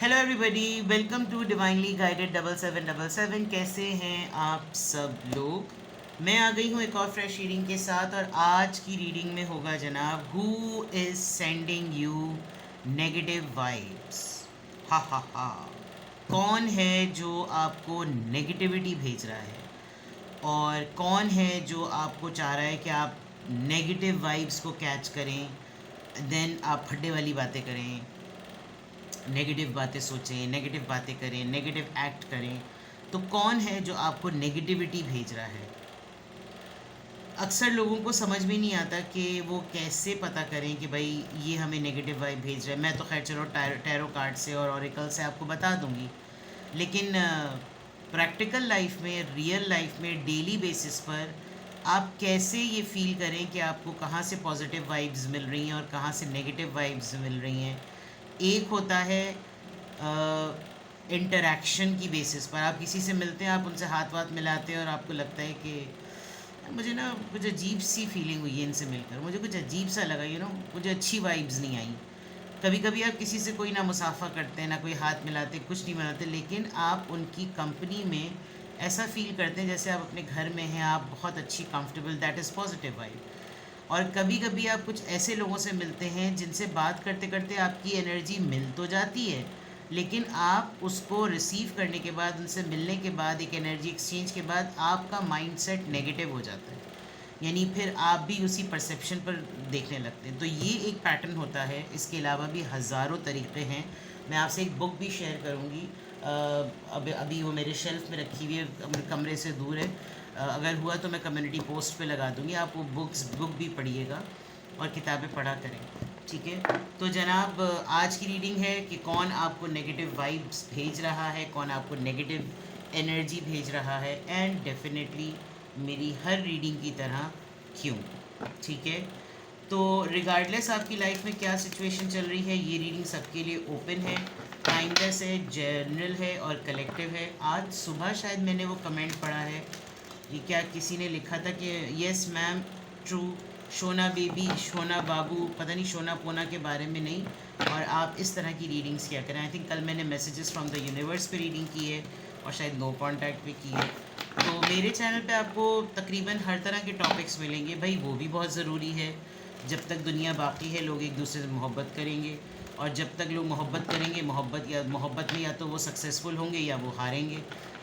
Hello everybody, welcome to divinely guided 7777। कैसे हैं आप सब लोग। मैं आ गई हूँ एक और फ्रेश रीडिंग के साथ, और आज की रीडिंग में होगा जनाब, who is sending you negative vibes. हा हा हा। कौन है जो आपको नेगेटिविटी भेज रहा है, और कौन है जो आपको चाह रहा है कि आप नेगेटिव वाइब्स को कैच करें, देन आप फड्डे वाली बातें करें, नेगेटिव बातें सोचें, नेगेटिव बातें करें, नेगेटिव एक्ट करें। तो कौन है जो आपको नेगेटिविटी भेज रहा है। अक्सर लोगों को समझ में नहीं आता कि वो कैसे पता करें कि भाई ये हमें नेगेटिव वाइब भेज रहा है। मैं तो खैर चलो टैरो कार्ड से और ऑरिकल से आपको बता दूंगी, लेकिन प्रैक्टिकल लाइफ में, रियल लाइफ में, डेली बेसिस पर आप कैसे ये फील करें कि आपको कहाँ से पॉजिटिव वाइब्स मिल रही हैं और कहाँ से नेगेटिव वाइब्स मिल रही हैं। एक होता है इंटरेक्शन की बेसिस पर, आप किसी से मिलते हैं, आप उनसे हाथ वाथ मिलाते हैं और आपको लगता है कि मुझे ना कुछ अजीब सी फीलिंग हुई है इनसे मिलकर, मुझे कुछ अजीब सा लगा, मुझे अच्छी वाइब्स नहीं आई। कभी कभी आप किसी से कोई ना मुसाफा करते हैं, ना कोई हाथ मिलाते, कुछ नहीं मिलाते, लेकिन आप उनकी कंपनी में ऐसा फील करते हैं जैसे आप अपने घर में हैं, आप बहुत अच्छी comfortable, that is positive vibe. और कभी कभी आप कुछ ऐसे लोगों से मिलते हैं जिनसे बात करते करते आपकी एनर्जी मिल तो जाती है, लेकिन आप उसको रिसीव करने के बाद, उनसे मिलने के बाद, एक एनर्जी एक्सचेंज के बाद आपका माइंडसेट नेगेटिव हो जाता है। यानी फिर आप भी उसी परसेप्शन पर देखने लगते हैं। तो ये एक पैटर्न होता है। इसके अलावा भी हज़ारों तरीक़े हैं। मैं आपसे एक बुक भी शेयर करूँगी, अब अभी वो मेरे शेल्फ में रखी हुई है, कमरे से दूर है। अगर हुआ तो मैं कम्युनिटी पोस्ट पे लगा दूँगी, आप वो बुक भी पढ़िएगा और किताबें पढ़ा करें। ठीक है। तो जनाब, आज की रीडिंग है कि कौन आपको नेगेटिव वाइब्स भेज रहा है, कौन आपको नेगेटिव एनर्जी भेज रहा है, एंड डेफिनेटली मेरी हर रीडिंग की तरह क्यों। ठीक है। तो रिगार्डलेस आपकी लाइफ में क्या सिचुएशन चल रही है, ये रीडिंग सबके लिए ओपन है, टाइमलेस है, जनरल है और कलेक्टिव है। आज सुबह शायद मैंने वो कमेंट पढ़ा है, ये क्या किसी ने लिखा था कि यस मैम ट्रू, शोना बेबी, शोना बाबू, पता नहीं शोना पोना के बारे में नहीं, और आप इस तरह की रीडिंग्स क्या करें। आई थिंक कल मैंने मैसेजेस फ्रॉम द यूनिवर्स पे रीडिंग की है, और शायद नो कॉन्टैक्ट पे की है। तो मेरे चैनल पे आपको तकरीबन हर तरह के टॉपिक्स मिलेंगे भाई, वो भी बहुत ज़रूरी है। जब तक दुनिया बाकी है लोग एक दूसरे से मोहब्बत करेंगे, और जब तक लोग मोहब्बत करेंगे, मोहब्बत में या तो वो सक्सेसफुल होंगे या वो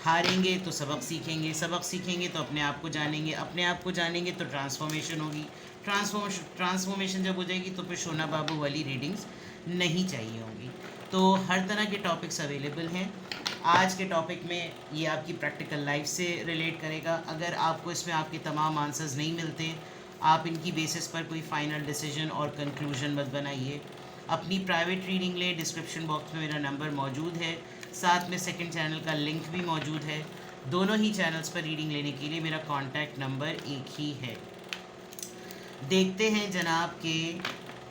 हारेंगे तो सबक सीखेंगे, सबक सीखेंगे तो अपने आप को जानेंगे, अपने आप को जानेंगे तो ट्रांसफॉर्मेशन होगी, ट्रांसफॉर्मेशन जब हो जाएगी तो फिर शोना बाबू वाली रीडिंग्स नहीं चाहिए होंगी। तो हर तरह के टॉपिक्स अवेलेबल हैं। आज के टॉपिक में ये आपकी प्रैक्टिकल लाइफ से रिलेट करेगा। अगर आपको इसमें आपके तमाम आंसर्स नहीं मिलते, आप इनकी बेसिस पर कोई फ़ाइनल डिसीजन और कंक्लूजन मत बनाइए। अपनी प्राइवेट रीडिंग लें, डिस्क्रिप्शन बॉक्स में मेरा नंबर मौजूद है, साथ में सेकंड चैनल का लिंक भी मौजूद है। दोनों ही चैनल्स पर रीडिंग लेने के लिए मेरा कॉन्टैक्ट नंबर एक ही है। देखते हैं जनाब के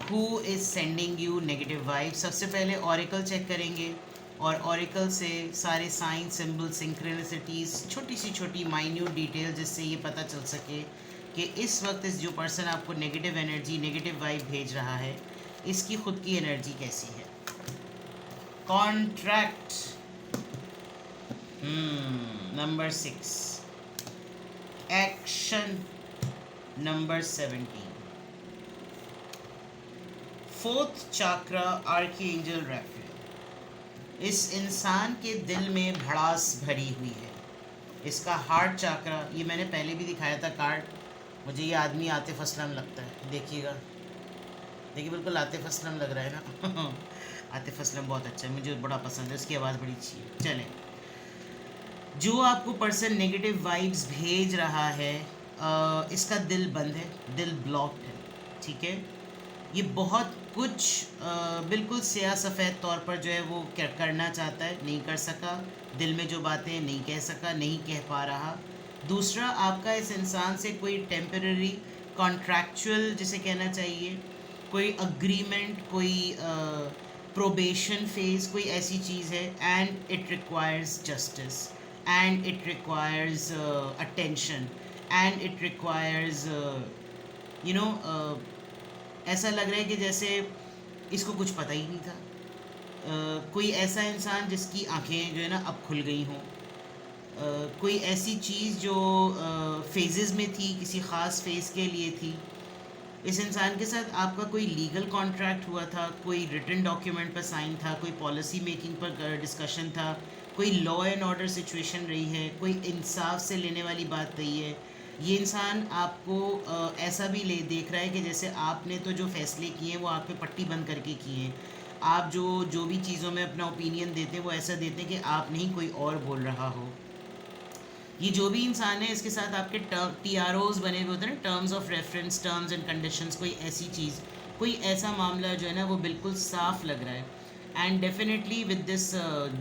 who is sending you negative vibe. सबसे पहले ऑरिकल चेक करेंगे, और ऑरिकल से सारे साइन, सिंबल, सिंक्रोनिसिटीज़, छोटी सी छोटी माइन्यूट डिटेल, जिससे ये पता चल सके कि इस वक्त इस जो पर्सन आपको नेगेटिव एनर्जी, नेगेटिव वाइब भेज रहा है, इसकी खुद की एनर्जी कैसी है। Contract number 6, action number 17, fourth chakra, archangel Raphael. इस इंसान के दिल में भड़ास भरी हुई है। इसका हार्ट चाक्रा, ये मैंने पहले भी दिखाया था कार्ड। मुझे ये आदमी आतिफ असलम लगता है, देखिएगा, देखिए बिल्कुल आतिफ असलम लग रहा है ना। आतिफ असलम बहुत अच्छा है, मुझे बड़ा पसंद है, उसकी आवाज़ बड़ी अच्छी है। चलें, जो आपको पर्सन नेगेटिव वाइब्स भेज रहा है, इसका दिल बंद है, दिल ब्लॉक्ड है। ठीक है। ये बहुत कुछ बिल्कुल स्याह सफ़ेद तौर पर जो है वो करना चाहता है, नहीं कर सका। दिल में जो बातें नहीं कह सका, नहीं कह पा रहा। दूसरा, आपका इस इंसान से कोई टेम्पररी कॉन्ट्रैक्चुअल जिसे कहना चाहिए, कोई अग्रीमेंट, कोई प्रोबेशन फेज, कोई ऐसी चीज़ है, and it requires justice, and it requires attention, and it requires you know ऐसा लग रहा है कि जैसे इसको कुछ पता ही नहीं था, कोई ऐसा इंसान जिसकी आंखें जो है ना अब खुल गई हों, कोई ऐसी चीज़ जो फेजेस में थी, किसी ख़ास फेज़ के लिए थी। इस इंसान के साथ आपका कोई लीगल कॉन्ट्रैक्ट हुआ था, कोई रिटन डॉक्यूमेंट पर साइन था, कोई पॉलिसी मेकिंग पर डिस्कशन था, कोई लॉ एंड ऑर्डर सिचुएशन रही है, कोई इंसाफ से लेने वाली बात रही है। ये इंसान आपको ऐसा भी ले देख रहा है कि जैसे आपने तो जो फैसले किए हैं वो आप पे पट्टी बंद करके किए हैं। आप जो जो भी चीज़ों में अपना ओपिनियन देते हैं वो ऐसा देते हैं कि आप नहीं कोई और बोल रहा हो। ये जो भी इंसान है इसके साथ आपके TROs बने हुए होते हैं ना, terms of reference, terms and conditions, कोई ऐसी चीज़, कोई ऐसा मामला जो है ना वो बिल्कुल साफ लग रहा है। And definitely with this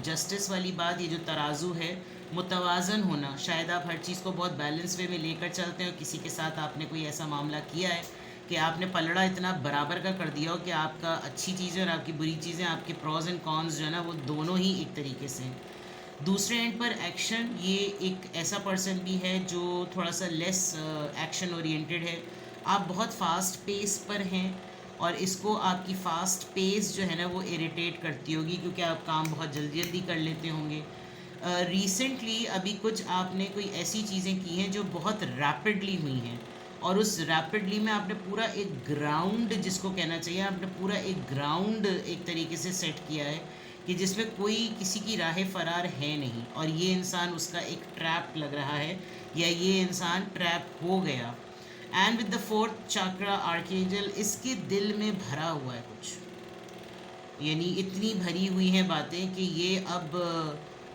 justice वाली बात, ये जो तराजू है, मुतवाज़न होना, शायद आप हर चीज़ को बहुत बैलेंस वे में लेकर चलते हैं और किसी के साथ आपने कोई ऐसा मामला किया है कि आपने पलड़ा इतना बराबर का कर दिया हो कि आपका अच्छी चीज़ें और आपकी बुरी चीज़ें, आपके प्रॉज एंड कॉन्स जो है ना वो दोनों ही एक तरीके से हैं। दूसरे एंड पर एक्शन, ये एक ऐसा पर्सन भी है जो थोड़ा सा लेस एक्शन ओरिएंटेड है। आप बहुत फास्ट पेस पर हैं और इसको आपकी फ़ास्ट पेस जो है ना वो इरिटेट करती होगी, क्योंकि आप काम बहुत जल्दी जल्दी कर लेते होंगे। रिसेंटली अभी कुछ आपने कोई ऐसी चीज़ें की हैं जो बहुत रैपिडली हुई हैं, और उस रैपिडली में आपने पूरा एक ग्राउंड, जिसको कहना चाहिए, आपने पूरा एक ग्राउंड एक तरीके से सेट किया है कि जिसमें कोई किसी की राह फरार है नहीं, और ये इंसान उसका एक ट्रैप लग रहा है या ये इंसान ट्रैप हो गया। And with the fourth chakra archangel, इसके दिल में भरा हुआ है कुछ, यानी इतनी भरी हुई हैं बातें कि ये अब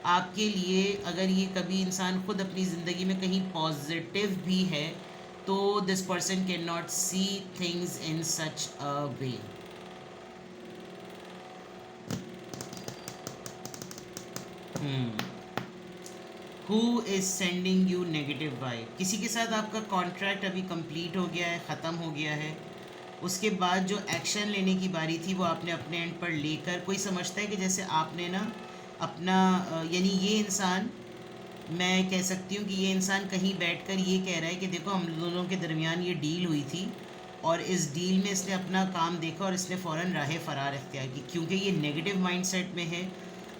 आपके लिए, अगर ये कभी इंसान खुद अपनी ज़िंदगी में कहीं पॉजिटिव भी है तो this person can not see things in such a way. Who is sending you negative vibe. किसी के साथ आपका कॉन्ट्रैक्ट अभी कंप्लीट हो गया है, ख़त्म हो गया है, उसके बाद जो एक्शन लेने की बारी थी वो आपने अपने एंड पर लेकर, कोई समझता है कि जैसे आपने ना अपना यानी ये इंसान, मैं कह सकती हूँ कि ये इंसान कहीं बैठकर ये कह रहा है कि देखो हम दोनों के दरमियान ये डील हुई थी और इस डील में इसने अपना काम देखा और इसने फ़ौरन राह फरार इख्तियार की, क्योंकि ये नेगेटिव माइंडसेट में है।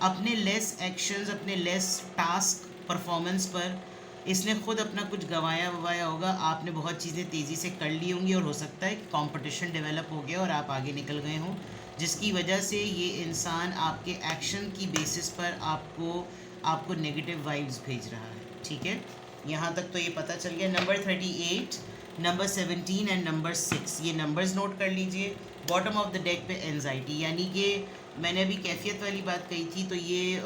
अपने लेस एक्शंस, अपने लेस टास्क परफॉर्मेंस पर इसने खुद अपना कुछ गंवाया ववाया होगा। आपने बहुत चीज़ें तेज़ी से कर ली होंगी और हो सकता है कि कंपटीशन डेवलप हो गया और आप आगे निकल गए हों, जिसकी वजह से ये इंसान आपके एक्शन की बेसिस पर आपको आपको नेगेटिव वाइब्स भेज रहा है। ठीक है, यहाँ तक तो ये पता चल गया। नंबर 38, नंबर 17 एंड नंबर 6, ये नंबर्स नोट कर लीजिए। बॉटम ऑफ द डेक पे एनजाइटी, यानी कि मैंने अभी कैफियत वाली बात कही थी, तो ये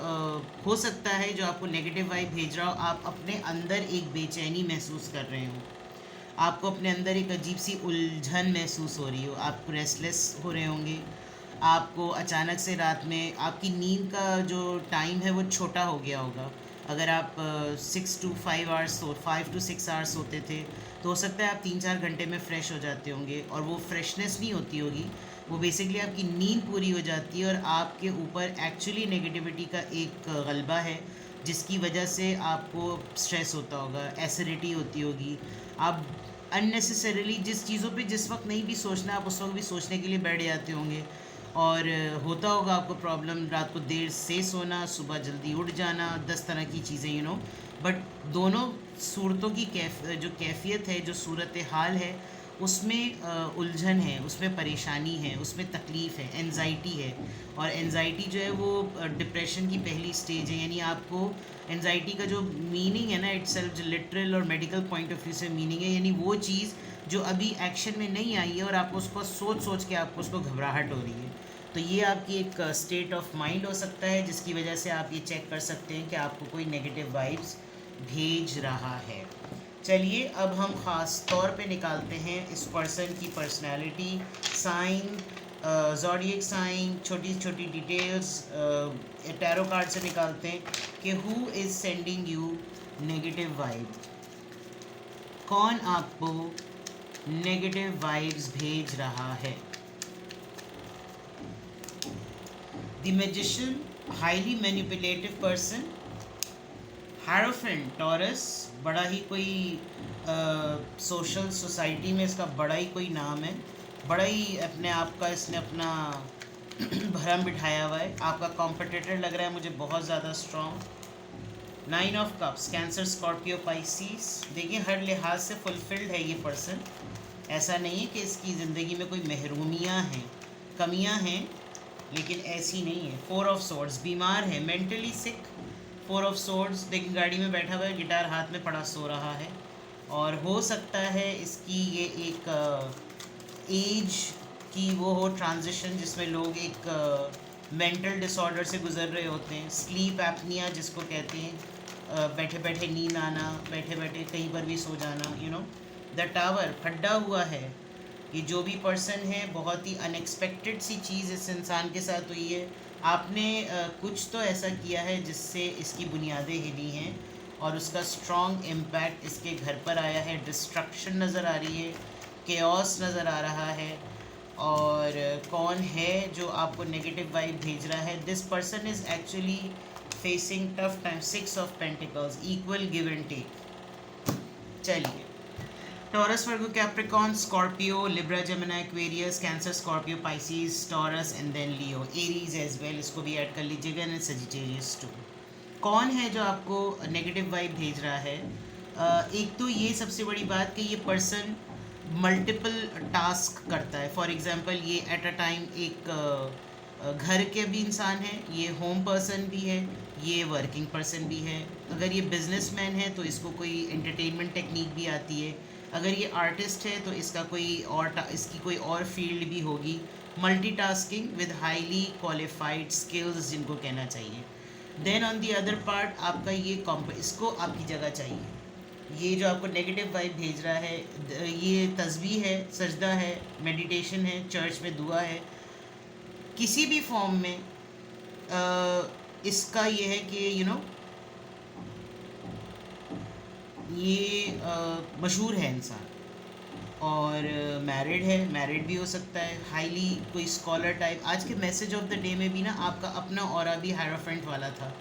हो सकता है जो आपको नेगेटिव वाइब भेज रहा हो, आप अपने अंदर एक बेचैनी महसूस कर रहे हो, आपको अपने अंदर एक अजीब सी उलझन महसूस हो रही हो, आप रेस्टलेस हो रहे होंगे, आपको अचानक से रात में आपकी नींद का जो टाइम है वो छोटा हो गया होगा। अगर आप 5 to 6 आवर्स सोते थे तो हो सकता है आप 3-4 घंटे में फ़्रेश हो जाते होंगे, और वो फ्रेशनेस नहीं होती होगी, वो बेसिकली आपकी नींद पूरी हो जाती है और आपके ऊपर एक्चुअली नेगेटिविटी का एक गलबा है, जिसकी वजह से आपको स्ट्रेस होता होगा, एसिडिटी होती होगी, आप अननेसेसरीली जिस चीज़ों पे जिस वक्त नहीं भी सोचना आप उस वक्त भी सोचने के लिए बैठ जाते होंगे, और होता होगा आपको प्रॉब्लम रात को देर से सोना, सुबह जल्दी उठ जाना, 10 तरह की चीज़ें बट दोनों सूरतों की जो कैफियत है, जो सूरत हाल है, उसमें उलझन है, उसमें परेशानी है, उसमें तकलीफ़ है, एनजाइटी है। और एनजाइटी जो है वो डिप्रेशन की पहली स्टेज है, यानी आपको एनजाइटी का जो मीनिंग है ना इटसेल्फ, जो लिटरल और मेडिकल पॉइंट ऑफ व्यू से मीनिंग है, यानी वो चीज़ जो अभी एक्शन में नहीं आई है और आपको उसको सोच सोच के आपको उसको घबराहट हो रही है। तो ये आपकी एक स्टेट ऑफ माइंड हो सकता है, जिसकी वजह से आप ये चेक कर सकते हैं कि आपको कोई नेगेटिव वाइब्स भेज रहा है। चलिए अब हम ख़ास तौर पे निकालते हैं इस पर्सन की पर्सनालिटी, साइन, ज़ोडिएक साइन, छोटी छोटी डिटेल्स टैरो कार्ड से निकालते हैं कि who is sending you negative vibe. कौन आपको नेगेटिव वाइब्स भेज रहा है। The magician, highly manipulative person, hierophant, taurus, बड़ा ही कोई सोशल सोसाइटी में इसका बड़ा ही कोई नाम है, बड़ा ही अपने आप का इसने अपना भरम बिठाया हुआ है, आपका कॉम्पिटिटर लग रहा है मुझे बहुत ज़्यादा strong. 9 of cups, cancer, Scorpio, Pisces. देखिए हर लिहाज से फुलफिल्ड है ये पर्सन। ऐसा नहीं है कि इसकी ज़िंदगी में कोई महरूमियाँ हैं, कमियाँ हैं, लेकिन ऐसी नहीं है। 4 ऑफ सोर्ड्स, बीमार है, मेंटली सिक। 4 ऑफ सोर्ड्स, लेकिन गाड़ी में बैठा हुआ है, गिटार हाथ में पड़ा सो रहा है। और हो सकता है इसकी ये एक एज की वो हो ट्रांजिशन, जिसमें लोग एक मेंटल डिसऑर्डर से गुजर रहे होते हैं। स्लीप एपनिया जिसको कहते हैं, बैठे बैठे नींद आना, बैठे बैठे कहीं पर भी सो जाना, द टावर फड्डा हुआ है। ये जो भी पर्सन है, बहुत ही अनएक्सपेक्टेड सी चीज़ इस इंसान के साथ हुई है। आपने कुछ तो ऐसा किया है जिससे इसकी बुनियादें हिली हैं, और उसका स्ट्रॉन्ग इम्पैक्ट इसके घर पर आया है। डिस्ट्रक्शन नज़र आ रही है, केओस नज़र आ रहा है। और कौन है जो आपको नेगेटिव वाइब भेज रहा है? This person is actually facing tough time. 6 of pentacles, equal give and take. चलिए, Taurus, Virgo, Capricorn, Scorpio, Libra, Gemini, Aquarius, Cancer, Scorpio, Pisces, Taurus and then Leo, Aries as well, इसको भी add कर लीजिएगा, and Sagittarius to. कौन है जो आपको negative vibe भेज रहा है? एक तो ये सबसे बड़ी बात कि ये पर्सन मल्टीपल टास्क करता है। फॉर एग्जांपल ये एट अ टाइम एक घर के भी इंसान है, ये होम पर्सन भी है, ये वर्किंग पर्सन भी है। अगर ये बिजनेसमैन है तो इसको कोई एंटरटेनमेंट टेक्निक भी आती है। अगर ये आर्टिस्ट है तो इसका इसकी कोई और फील्ड भी होगी। Multitasking with highly qualified skills जिनको कहना चाहिए। Then on the other part, आपका ये इसको आपकी जगह चाहिए। ये जो आपको नेगेटिव वाइब भेज रहा है, ये तस्बीह है, सजदा है, मेडिटेशन है, चर्च में दुआ है, किसी भी फॉर्म में इसका ये है कि ये मशहूर है इंसान, और मैरिड है, मैरिड भी हो सकता है, हाईली कोई स्कॉलर टाइप। आज के मैसेज ऑफ द डे में भी ना आपका अपना ऑरा भी हेरोफेंट वाला था,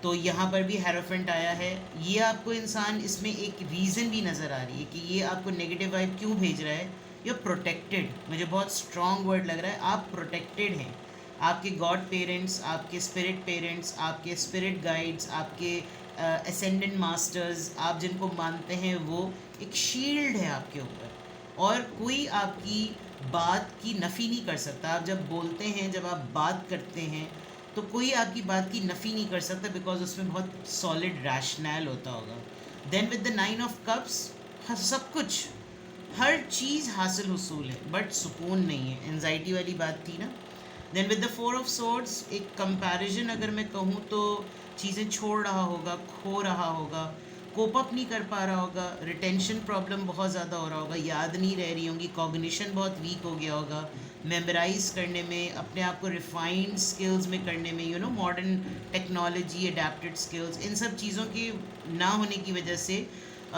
तो यहाँ पर भी हेरोफेंट आया है। ये आपको इंसान, इसमें एक रीज़न भी नज़र आ रही है कि ये आपको नेगेटिव वाइब क्यों भेज रहा है। यू प्रोटेक्टेड, मुझे बहुत स्ट्रॉन्ग वर्ड लग रहा है, आप प्रोटेक्टेड हैं। आपके गॉड पेरेंट्स, आपके स्पिरिट पेरेंट्स, आपके स्पिरिट गाइड्स, आपके असेंडेंट मास्टर्स, आप जिनको मानते हैं, वो एक शील्ड है आपके ऊपर, और कोई आपकी बात की नफ़ी नहीं कर सकता। आप जब बोलते हैं, जब आप बात करते हैं, तो कोई आपकी बात की नफ़ी नहीं कर सकता, बिकॉज उसमें बहुत सॉलिड रैशनल होता होगा। Then with the 9 of cups, सब कुछ, हर चीज़ हासिल हुसूल है, बट सुकून नहीं है, एनजाइटी वाली बात थी ना। Then with the 4 of swords, एक कंपैरिजन अगर मैं कहूँ तो चीज़ें छोड़ रहा होगा, खो रहा होगा, कोप अप नहीं कर पा रहा होगा, रिटेंशन प्रॉब्लम बहुत ज़्यादा हो रहा होगा, याद नहीं रह रही होंगी, कॉग्निशन बहुत वीक हो गया होगा, मेमोराइज करने में, अपने आप को रिफाइंड स्किल्स में करने में, मॉडर्न टेक्नोलॉजी, अडेप्टेड स्किल्स, इन सब चीज़ों के ना होने की वजह से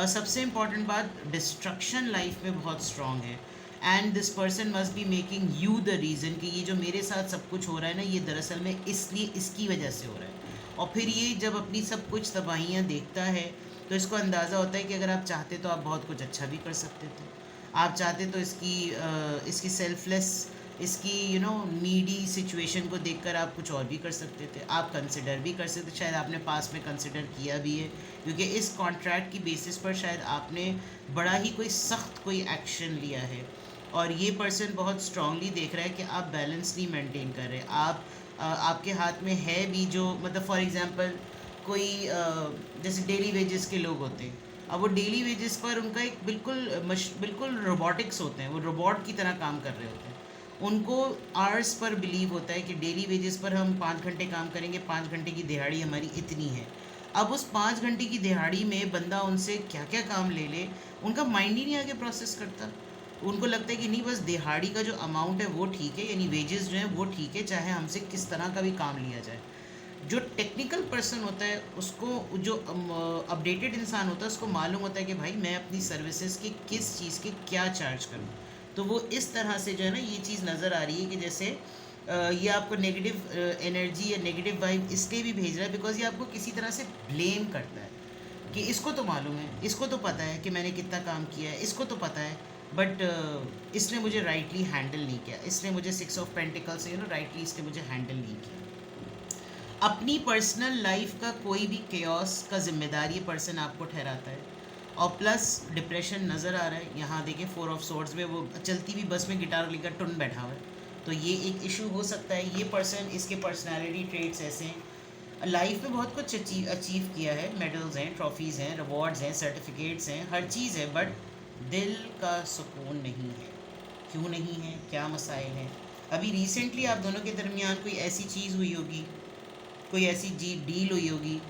सबसे इम्पॉर्टेंट बात, डिस्ट्रक्शन लाइफ में बहुत स्ट्रॉन्ग है। And this person must be making you the reason कि ये जो मेरे साथ सब कुछ हो रहा है ना, ये दरअसल में इसलिए, इसकी वजह से हो रहा है। और फिर ये जब अपनी सब कुछ तबाहियाँ देखता है, तो इसको अंदाज़ा होता है कि अगर आप चाहते तो आप बहुत कुछ अच्छा भी कर सकते थे। आप चाहते तो इसकी सेल्फलेस, इसकी नीडी सिचुएशन को देखकर आप कुछ और भी कर सकते थे। आप कंसिडर भी कर सकते, शायद आपने पास में कंसिडर किया भी है, क्योंकि इस कॉन्ट्रैक्ट की बेसिस पर शायद आपने बड़ा ही कोई सख्त कोई एक्शन लिया है। और ये पर्सन बहुत स्ट्रांगली देख रहा है कि आप बैलेंस नहीं मेंटेन कर रहे। आपके हाथ में है भी जो, मतलब फॉर एग्जांपल कोई जैसे डेली वेजेस के लोग होते हैं, अब वो डेली वेजेस पर उनका एक बिल्कुल रोबोटिक्स होते हैं, वो रोबोट की तरह काम कर रहे होते हैं। उनको आवर्स पर बिलीव होता है कि डेली वेजेस पर हम 5 घंटे काम करेंगे, 5 घंटे की दिहाड़ी हमारी इतनी है। अब उस 5 घंटे की दिहाड़ी में बंदा उनसे क्या क्या काम ले ले, उनका माइंड ही नहीं आगे प्रोसेस करता। उनको लगता है कि नहीं, बस दिहाड़ी का जो अमाउंट है वो ठीक है, यानी वेजेस जो हैं वो ठीक है, चाहे हमसे किस तरह का भी काम लिया जाए। जो टेक्निकल पर्सन होता है, उसको, जो अपडेटेड इंसान होता है, उसको मालूम होता है कि भाई मैं अपनी सर्विसेज की किस चीज़ के क्या चार्ज करूँ। तो वो इस तरह से जो है ना, ये चीज़ नज़र आ रही है कि जैसे ये आपको नेगेटिव एनर्जी या नेगेटिव वाइब इसलिए भी भेज रहा है बिकॉज ये आपको किसी तरह से ब्लेम करता है कि इसको तो मालूम है, इसको तो पता है कि मैंने कितना काम किया है, इसको तो पता है, बट इसने मुझे राइटली हैंडल नहीं किया, इसने मुझे 6 ऑफ पेंटिकल से राइटली इसने मुझे हैंडल नहीं किया। अपनी पर्सनल लाइफ का कोई भी केओस का जिम्मेदार ये पर्सन आपको ठहराता है। और प्लस डिप्रेशन नज़र आ रहा है यहाँ, देखिए 4 ऑफ सोर्ड्स में वो चलती हुई बस में गिटार लेकर टुन बैठा हुआ है, तो ये एक इशू हो सकता है। ये पर्सन, इसके पर्सनालिटी ट्रेट्स ऐसे हैं, लाइफ में बहुत कुछ अचीव किया है, मेडल्स हैं, ट्रॉफीज़ हैं, रिवॉर्ड्स हैं, सर्टिफिकेट्स हैं, हर चीज़ है, बट दिल का सुकून नहीं है। क्यों नहीं है, क्या मसाइल हैं? अभी रिसेंटली आप दोनों के दरमियान कोई ऐसी चीज़ हुई होगी, कोई ऐसी जी डील हुई होगी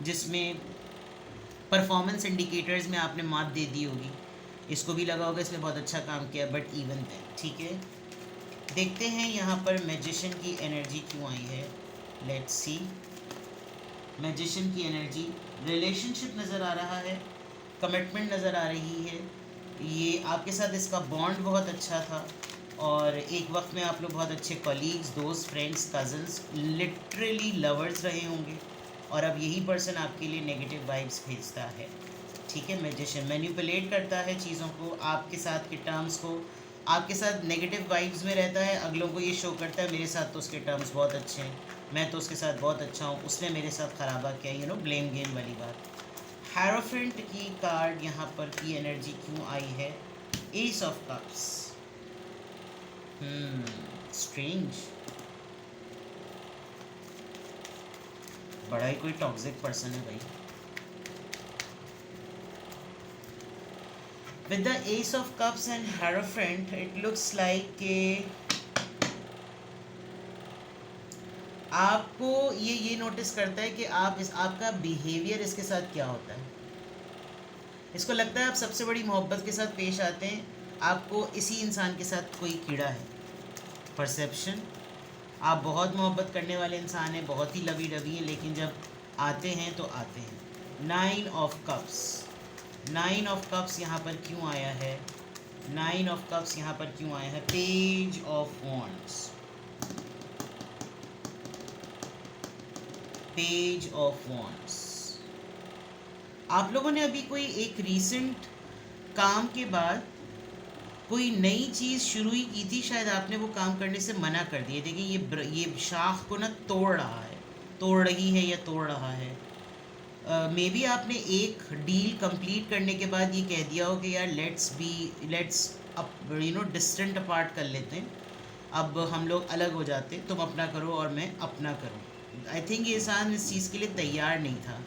जिसमें परफॉर्मेंस इंडिकेटर्स में आपने मात दे दी होगी, इसको भी लगा होगा इसने बहुत अच्छा काम किया, बट इवन देन ठीक है। देखते हैं यहाँ पर मैजिशियन की एनर्जी क्यों आई है। लेट्स सी मैजिशियन की एनर्जी। रिलेशनशिप नज़र आ रहा है, कमिटमेंट नज़र आ रही है, ये आपके साथ इसका बॉन्ड बहुत अच्छा था, और एक वक्त में आप लोग बहुत अच्छे कॉलीग्स, दोस्त, फ्रेंड्स, कज़न्स, लिटरली लवर्स रहे होंगे, और अब यही पर्सन आपके लिए नेगेटिव वाइब्स भेजता है। ठीक है, मैजिशियन मैनिपुलेट करता है चीज़ों को, आपके साथ के टर्म्स को, आपके साथ नेगेटिव वाइब्स में रहता है, अगलों को ये शो करता है मेरे साथ तो उसके टर्म्स बहुत अच्छे हैं, मैं तो उसके साथ बहुत अच्छा हूँ, उसने मेरे साथ खराबा किया, ब्लेम गेम वाली बात। हेरोफेंट की कार्ड यहाँ पर की एनर्जी क्यों आई है। एस ऑफ कप्स, स्ट्रेंज, बड़ा ही कोई टॉक्सिक पर्सन है भाई। With the S of cups and hierophant it looks like के आपको ये नोटिस करता है कि आपका बिहेवियर इसके साथ क्या होता है। इसको लगता है आप सबसे बड़ी मोहब्बत के साथ पेश आते हैं, आपको इसी इंसान के साथ कोई कीड़ा है। परसेप्शन, आप बहुत मोहब्बत करने वाले इंसान हैं, बहुत ही लवी डवी हैं, लेकिन जब आते हैं तो आते हैं। 9 ऑफ कप्स, 9 ऑफ कप्स यहाँ पर क्यों आया है, 9 ऑफ कप्स यहाँ पर क्यों आया है। Page of wands, page of wands. आप लोगों ने अभी कोई एक रीसेंट काम के बाद कोई नई चीज़ शुरू ही की थी, शायद आपने वो काम करने से मना कर दिया। देखिए ये शाख को ना तोड़ रहा है, तोड़ रही है या तोड़ रहा है। मे बी आपने एक डील कंप्लीट करने के बाद ये कह दिया हो कि यार लेट्स डिस्टेंट अपार्ट कर लेते हैं, अब हम लोग अलग हो जाते, तुम अपना करो और मैं अपना करूँ। आई थिंक ये इंसान इस चीज़ के लिए तैयार नहीं था।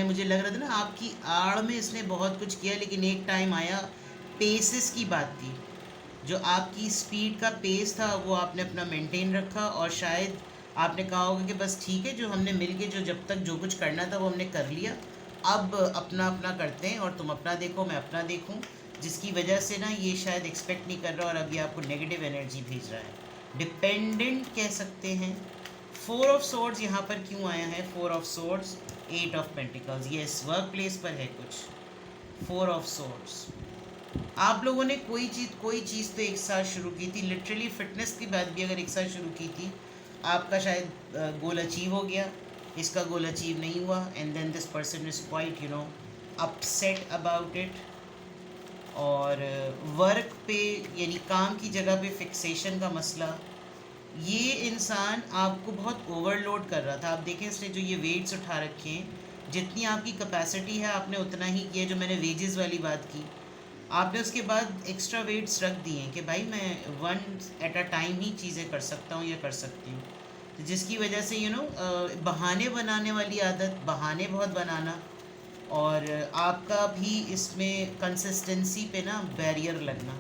मुझे लग रहा था ना आपकी आड़ में इसने बहुत कुछ किया, लेकिन एक टाइम आया, पेसेस की बात थी, जो आपकी स्पीड का पेस था वो आपने अपना मेंटेन रखा, और शायद आपने कहा होगा कि बस ठीक है, जो हमने मिल के जब तक जो कुछ करना था वो हमने कर लिया, अब अपना अपना करते हैं, और तुम अपना देखो मैं अपना देखूं, जिसकी वजह से ना ये शायद एक्सपेक्ट नहीं कर रहा और अब ये आपको नेगेटिव एनर्जी भेज रहा है। डिपेंडेंट कह सकते हैं। 4 ऑफ सोर्ड्स यहाँ पर क्यों आया है। 4 ऑफ सोर्ड्स, 8 ऑफ पेंटिकल्स, ये वर्क प्लेस पर है कुछ। 4 ऑफ सोर्ड्स, आप लोगों ने कोई चीज़ तो एक साथ शुरू की थी, लिटरली फिटनेस की बात भी अगर एक साथ शुरू की थी, आपका शायद गोल अचीव हो गया, इसका गोल अचीव नहीं हुआ, and then this person is quite upset about it. और वर्क पे यानी काम की जगह पे फिक्सेशन का मसला, ये इंसान आपको बहुत ओवरलोड कर रहा था। आप देखें इसने जो ये वेट्स उठा रखे हैं, जितनी आपकी कैपेसिटी है आपने उतना ही किया। जो मैंने वेजेस वाली बात की, आपने उसके बाद एक्स्ट्रा वेट्स रख दिए कि भाई मैं वन एट अ टाइम ही चीज़ें कर सकता हूँ या कर सकती हूँ, तो जिसकी वजह से बहाने बनाने वाली आदत, बहाने बहुत बनाना, और आपका भी इसमें कंसिस्टेंसी पे ना बैरियर लगना।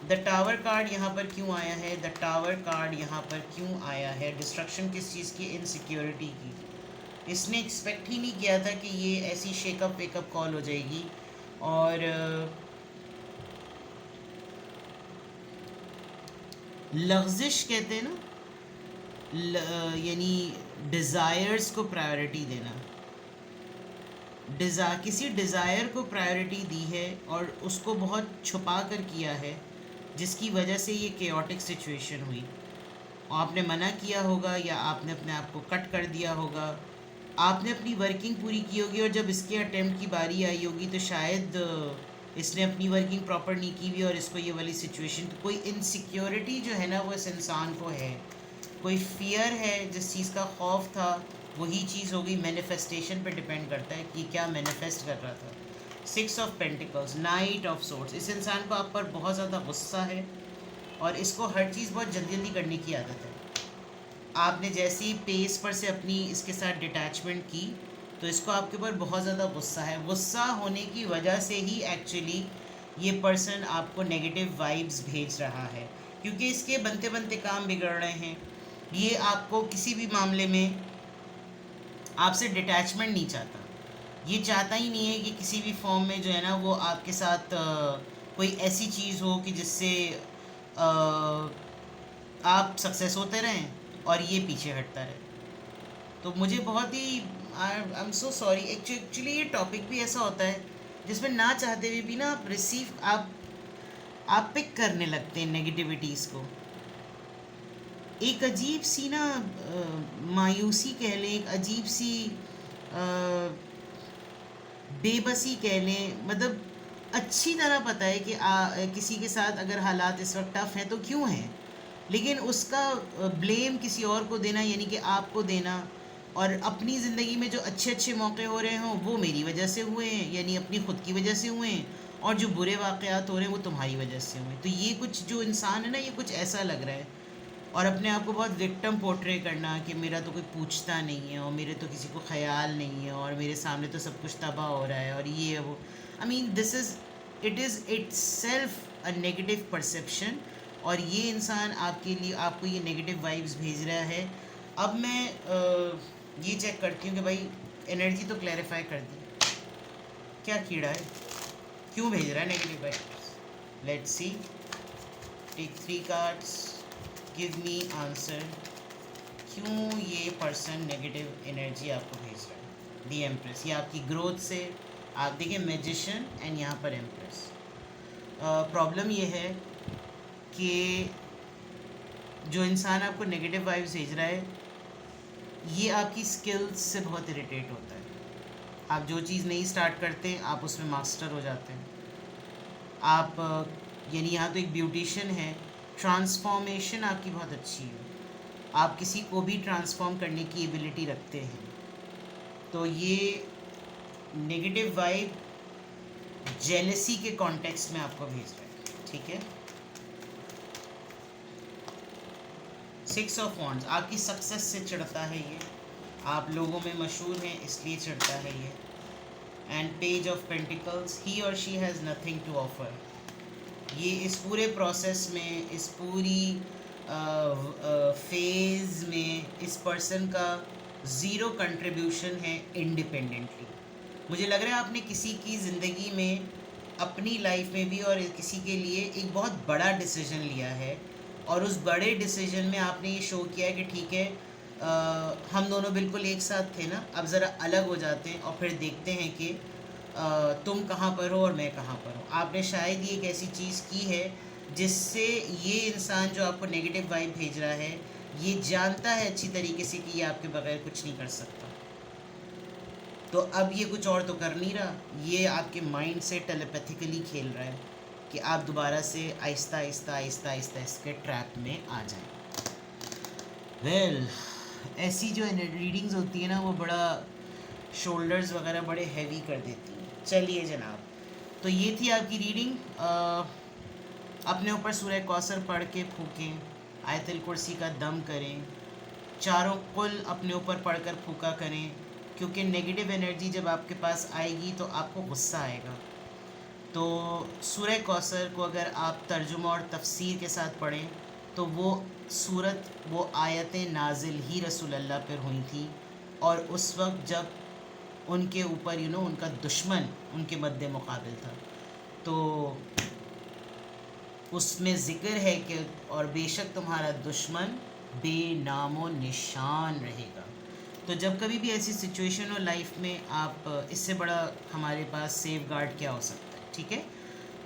द टावर कार्ड यहाँ पर क्यों आया है। द टावर कार्ड यहाँ पर क्यों आया है। डिस्ट्रक्शन किस चीज़ की, इनसिक्योरिटी की। इसने एक्सपेक्ट ही नहीं किया था कि ये ऐसी शेकअप वेकअप कॉल हो जाएगी। और लफ्जिश कहते हैं ना, यानी डिज़ायर्स को प्रायोरिटी देना। किसी डिज़ायर को प्रायोरिटी दी है और उसको बहुत छुपा कर किया है, जिसकी वजह से ये केओटिक सिचुएशन हुई। आपने मना किया होगा या आपने अपने आप को कट कर दिया होगा, आपने अपनी वर्किंग पूरी की होगी, और जब इसके अटेम्प्ट की बारी आई होगी तो शायद इसने अपनी वर्किंग प्रॉपर नहीं की हुई और इसको ये वाली सिचुएशन, कोई इनसिक्योरिटी जो है ना वो इस इंसान को है, कोई फियर है, जिस चीज़ का खौफ था वही चीज़ हो गई। मैनिफेस्टेशन पे डिपेंड करता है कि क्या मैनिफेस्ट कर रहा था। 6 of pentacles, night of sorts, इस इंसान को आप पर बहुत ज़्यादा गुस्सा है और इसको हर चीज़ बहुत जल्दी जल्दी करने की आदत है। आपने जैसे ही पेस पर से अपनी इसके साथ डिटैचमेंट की तो इसको आपके ऊपर बहुत ज़्यादा गुस्सा है। गुस्सा होने की वजह से ही एक्चुअली ये पर्सन आपको नेगेटिव वाइब्स भेज रहा है, क्योंकि इसके बनते बनते काम बिगड़ रहे हैं। ये आपको किसी भी मामले में आपसे डिटैचमेंट नहीं चाहता। ये चाहता ही नहीं है कि किसी भी फॉर्म में जो है ना वो आपके साथ कोई ऐसी चीज़ हो कि जिससे आप सक्सेस होते रहें और ये पीछे हटता रहे। तो मुझे बहुत ही I am so sorry, actually ये टॉपिक भी ऐसा होता है जिसमें ना चाहते हुए भी ना आप पिक करने लगते हैं नेगेटिविटीज़ को। एक अजीब सी ना मायूसी कह लें, एक अजीब सी बेबसी कह लें, मतलब अच्छी तरह पता है कि किसी के साथ अगर हालात इस वक्त टफ हैं तो क्यों हैं, लेकिन उसका ब्लेम किसी और को देना, यानी कि आपको देना, और अपनी ज़िंदगी में जो अच्छे अच्छे मौके हो रहे हों वो मेरी वजह से हुए हैं, यानी अपनी ख़ुद की वजह से हुए हैं, और जो बुरे वाक़यात हो रहे हैं वो तुम्हारी वजह से हुए हैं। तो ये कुछ जो इंसान है ना, ये कुछ ऐसा लग रहा है, और अपने आप को बहुत विक्टिम पोर्ट्रे करना कि मेरा तो कोई पूछता नहीं है और मेरे तो किसी को ख्याल नहीं है और मेरे सामने तो सब कुछ तबाह हो रहा है और ये है वो। I mean this is itself a negative perception, और ये इंसान आपके लिए आपको ये नेगेटिव वाइब्स भेज रहा है। अब मैं ये चेक करती हूँ कि भाई एनर्जी तो क्लैरिफाई कर दी, क्या कीड़ा है, क्यों भेज रहा है negative vibes. Let's see, take 3 cards, give me answer, क्यों ये पर्सन नेगेटिव एनर्जी आपको भेज रहा है। दी एम्प्रेस, ये आपकी ग्रोथ से, आप देखिए मैजिशियन एंड यहाँ पर एम्प्रेस। प्रॉब्लम ये है कि जो इंसान आपको नेगेटिव वाइब्स भेज रहा है ये आपकी स्किल्स से बहुत इरिटेट होता है। आप जो चीज़ नहीं स्टार्ट करते आप उसमें मास्टर हो जाते हैं। आप यानी यहाँ तो एक ब्यूटिशियन है, ट्रांसफॉर्मेशन आपकी बहुत अच्छी है, आप किसी को भी ट्रांसफॉर्म करने की एबिलिटी रखते हैं। तो ये नेगेटिव वाइब जेलसी के कॉन्टेक्स्ट में आपको भेज रहा है, ठीक है। 6 ऑफ वॉन्ड्स, आपकी सक्सेस से चिढ़ता है ये, आप लोगों में मशहूर हैं इसलिए चिढ़ता है ये। And page of pentacles, he और she has nothing to offer. ये इस पूरे प्रोसेस में, इस पूरी फेज़ में इस पर्सन का ज़ीरो कंट्रीब्यूशन है इंडिपेंडेंटली। मुझे लग रहा है आपने किसी की ज़िंदगी में, अपनी लाइफ में भी और किसी के लिए एक बहुत बड़ा डिसीजन लिया है, और उस बड़े डिसीजन में आपने ये शो किया है कि ठीक है हम दोनों बिल्कुल एक साथ थे ना, अब ज़रा अलग हो जाते हैं और फिर देखते हैं कि तुम कहाँ पर हो और मैं कहाँ पर हूँ। आपने शायद ये एक ऐसी चीज़ की है जिससे ये इंसान जो आपको नेगेटिव वाइब भेज रहा है ये जानता है अच्छी तरीके से कि ये आपके बगैर कुछ नहीं कर सकता। तो अब ये कुछ और तो कर नहीं रहा, ये आपके माइंड से टेलीपैथिकली खेल रहा है कि आप दोबारा से आहिस्ता आहिस्ता आहिस्ता आहिस्ता इसके ट्रैप में आ जाएं। वेल ऐसी जो रीडिंग्स होती है ना वो बड़ा शोल्डर्स वगैरह बड़े हैवी कर देती हैं। चलिए जनाब, तो ये थी आपकी रीडिंग। अपने ऊपर सूरह कौसर पढ़ के फूकें, आयतुल कुर्सी का दम करें, चारों कुल अपने ऊपर पढ़कर फूका करें, क्योंकि नेगेटिव एनर्जी जब आपके पास आएगी तो आपको गुस्सा आएगा। तो सूरह कौसर को अगर आप तर्जुमा और तफसीर के साथ पढ़ें तो वो सूरत, वो आयतें नाजिल ही रसूल अल्लाह पर हुई थी, और उस वक्त जब उनके ऊपर उनका दुश्मन उनके मद्दे मुकाबिल था। तो उसमें ज़िक्र है कि और बेशक तुम्हारा दुश्मन बेनामो निशान रहेगा। तो जब कभी भी ऐसी सिचुएशन हो लाइफ में, आप इससे बड़ा हमारे पास सेफ गार्ड क्या हो सकता है, ठीक है।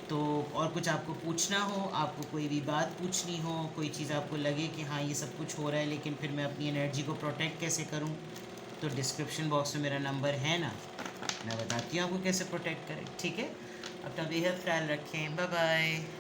तो और कुछ आपको पूछना हो, आपको कोई भी बात पूछनी हो, कोई चीज़ आपको लगे कि हाँ ये सब कुछ हो रहा है लेकिन फिर मैं अपनी एनर्जी को प्रोटेक्ट कैसे करूँ, तो डिस्क्रिप्शन बॉक्स में मेरा नंबर है ना, मैं बताती हूँ आपको कैसे प्रोटेक्ट करें, ठीक है। अपना बेहद ख्याल रखें। Bye bye.